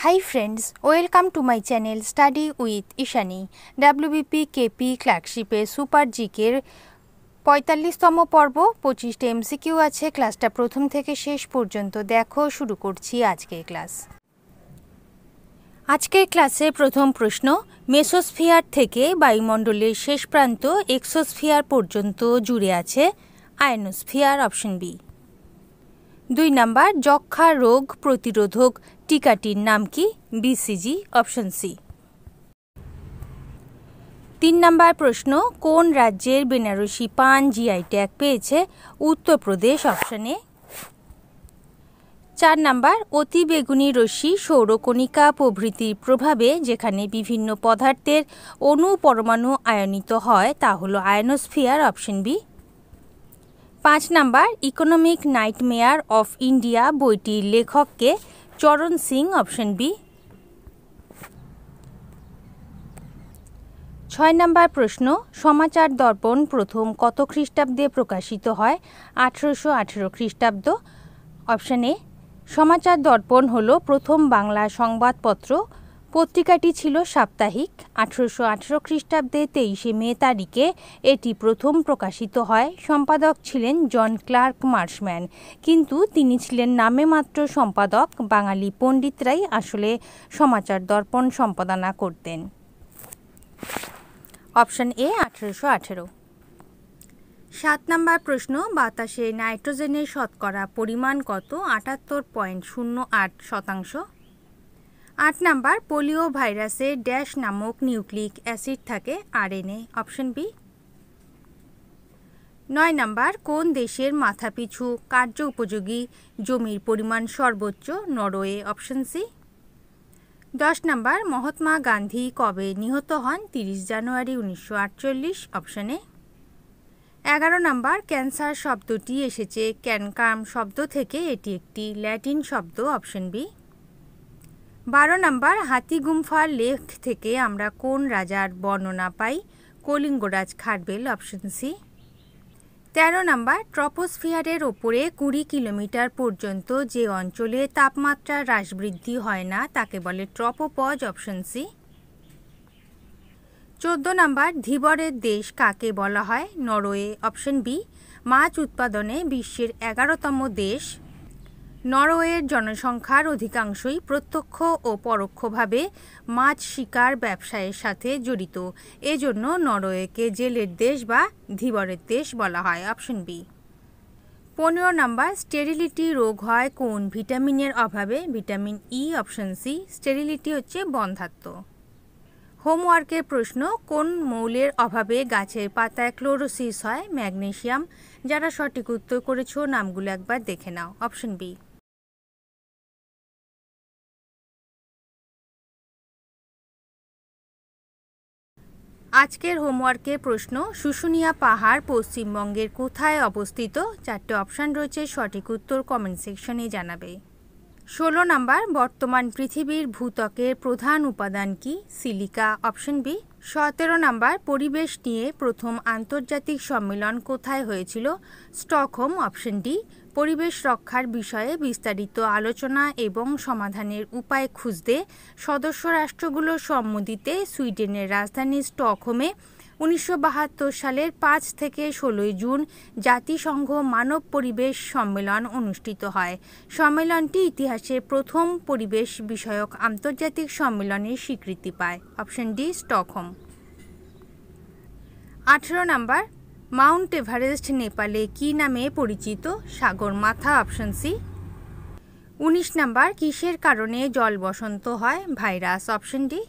Hi friends, welcome to my channel Study with Ishani. WBP KP ক্লার্কশিপে super জিকের ৪৫তম পর্ব ২৫টা এমসিকিউ আছে। ক্লাসটা প্রথম থেকে শেষ পর্যন্ত দেখো। শুরু করছি আজকের ক্লাস। আজকের ক্লাসে প্রথম প্রশ্ন, মেসোস্ফিয়ার থেকে বায়ুমণ্ডলের শেষ প্রান্ত এক্সোস্ফিয়ার পর্যন্ত জুড়ে আছে আয়নোস্ফিয়ার, অপশন বি। ২ নাম্বার, যক্ষ্মা রোগ প্রতিরোধক টিকাটির নাম কি? BCG, option C. ৩ নাম্বার প্রশ্ন, কোন রাজ্যের বেনারসি পান জিআই ট্যাগ পেয়েছে? Uttar Pradesh, option A. ৪ নাম্বার, অতি বেগুনি রশ্মি সৌরকণিকা প্রভৃতির প্রভাবে যেখানে বিভিন্ন পদার্থের অণু পরমাণু আয়নিত হয় তা হল ionosphere, option B. ৫ number, economic nightmare of India বইটির লেখককে? Charan Singh, option B. ৬ number প্রশ্ন, সমাচার দর্পণ প্রথম কত খ্রিস্টাব্দে প্রকাশিত হয়? ১৮১৮ খ্রিস্টাব্দ, অপশন এ। সমাচার দর্পণ হল প্রথম বাংলা সংবাদপত্র। পত্রিকাটি ছিল সাপ্তাহিক। ১৮১৮ খ্রিস্টাব্দে ২৩শে মে তারিখে এটি প্রথম প্রকাশিত হয়। সম্পাদক ছিলেন জন ক্লার্ক মার্শম্যান, কিন্তু তিনি ছিলেন নামে মাত্র সম্পাদক। বাঙালি পণ্ডিতরাই আসলে সমাচার দর্পণ সম্পাদনা করতেন। Option A ১৮১৮। ৭ নাম্বার প্রশ্ন, বাতাসে নাইট্রোজেনের শতকরা পরিমাণ কত? ৭৮.০৮%। ৮ নাম্বার, পোলিও ভাইরাসে ড্যাশ নামক নিউক্লিক অ্যাসিড থাকে? RNA, option B. ৯ নাম্বার, কোন দেশের মাথাপিছু কার্য উপযোগী জমির পরিমাণ সর্বোচ্চ? Norway, option C. ১০ number, Mahatma Gandhi কবে নিহত হন? ৩০ January ১৯৪৮, option A. ১১ number, cancer শব্দটি এসেছে ক্যানকাম শব্দ থেকে। এটি একটি ল্যাটিন শব্দ, অপশন বি। ১২ নাম্বার, হাতিগুম্ফার লেখ থেকে আমরা কোন রাজার বর্ণনা পাই? কলিঙ্গরাজ খারবেল, অপশন সি। ১৩ নাম্বার, ট্রপোস্ফিয়ারের ওপরে ২০ কিলোমিটার পর্যন্ত যে অঞ্চলে তাপমাত্রা হ্রাস বৃদ্ধি হয় না তাকে বলে ট্রপোপজ, অপশন সি। ১৪ নাম্বার, ধীবরের দেশ কাকে বলা হয়? Norway, option B. মাছ উৎপাদনে বিশ্বের ১১তম দেশ। নরওয়ের জনসংখ্যার অধিকাংশই প্রত্যক্ষ ও পরোক্ষভাবে মাছ শিকার ব্যবসায়ের সাথে জড়িত। এজন্য নরওয়েকে জেলের দেশ বা ধীবরের দেশ বলা হয়, অপশন বি। ১৫ নাম্বার, স্টেরিলিটি রোগ হয় কোন ভিটামিনের অভাবে? Vitamin E, option C. Sterility হচ্ছে বন্ধ্যাত্ব। হোমওয়ার্কের প্রশ্ন, কোন মৌলের অভাবে গাছের পাতায় ক্লোরোসিস হয়? ম্যাগনেসিয়াম। যারা সঠিক উত্তর করেছো নামগুলো একবার দেখে নাও, অপশন বি। আজকের হোমওয়ার্কের প্রশ্ন, শুশুনিয়া পাহাড় পশ্চিমবঙ্গের কোথায় অবস্থিত? ৪টে অপশান রয়েছে, সঠিক উত্তর কমেন্ট সেকশনে জানাবে। ১৬ নাম্বার, বর্তমান পৃথিবীর ভূত্বকের প্রধান উপাদান কি? Silica, option B. ১৭ নাম্বার, পরিবেশ নিয়ে প্রথম আন্তর্জাতিক সম্মেলন কোথায় হয়েছিল? Stockholm, option D. পরিবেশ রক্ষার বিষয়ে বিস্তারিত আলোচনা এবং সমাধানের উপায় খুঁজতে সদস্য রাষ্ট্রগুলোর সম্মতিতে সুইডেনের রাজধানী স্টকহোমে ১৯৭২ সালের ৫ থেকে ১৬ জুন জাতিসংঘ মানব পরিবেশ সম্মেলন অনুষ্ঠিত হয়। সম্মেলনটি ইতিহাসে প্রথম পরিবেশ বিষয়ক আন্তর্জাতিক সম্মেলনের স্বীকৃতি পায়, option D Stockholm. ১৮ number, Mount Everest নেপালে কি নামে পরিচিত? Sagarmatha, option C. ১৯ নাম্বার, কিসের কারণে জল বসন্ত হয়? Virus, option D.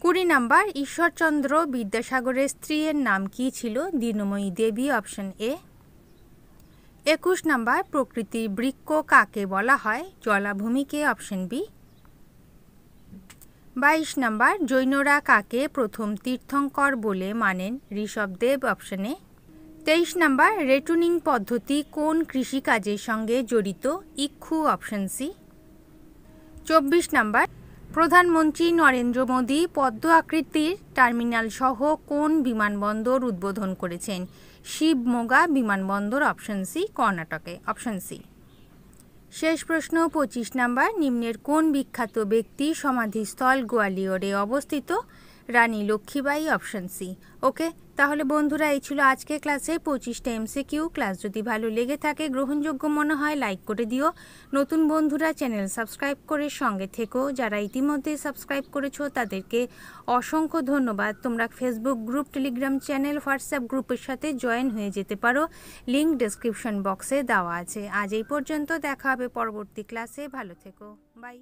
২০ number, Ishwarchandra বিদ্যাসাগরের স্ত্রীর নাম কি ছিল? দীনময়ী দেবী, অপশন এ। ২১ নাম্বার, প্রকৃতির বৃক্ষ কাকে বলা হয়? জলাভূমিকে, অপশন বি। ২২ নাম্বার, জৈনরা কাকে প্রথম তীর্থঙ্কর বলে মানেন? Rishabhdev, option A. ২৩ নাম্বার, রেটুনিং পদ্ধতি কোন কৃষিকাজের সঙ্গে জড়িত? ইক্ষু, অপশন সি। ২৪ নাম্বার, প্রধানমন্ত্রী নরেন্দ্র মোদী পদ্ম আকৃতির টার্মিনাল সহ কোন বিমানবন্দর উদ্বোধন করেছেন? শিবমোগা বিমানবন্দর, অপশন সি। কর্ণাটকে, অপশন সি। শেষ প্রশ্ন 25 নাম্বার, নিম্নের কোন বিখ্যাত ব্যক্তি সমাধিস্থল গোয়ালিয়রে অবস্থিত? রানী লক্ষ্মীবাই, অপশন সি। ওকে, তাহলে বন্ধুরা এই ছিল আজকে ক্লাসে 25টা MCQ। ক্লাস যদি ভালো লেগে থাকে, গ্রহণযোগ্য মনে হয়, লাইক করে দিও। নতুন বন্ধুরা চ্যানেল সাবস্ক্রাইব করে সঙ্গে থেকো। যারা ইতিমধ্যে সাবস্ক্রাইব করেছো তাদেরকে অসংখ্য ধন্যবাদ। তোমরা Facebook group, Telegram channel, WhatsApp গ্রুপের সাথে জয়েন হয়ে যেতে পারো, লিঙ্ক ডেসক্রিপশন বক্সে দেওয়া আছে। আজ এই পর্যন্ত, দেখা হবে পরবর্তী ক্লাসে। ভালো থেকো, বাই।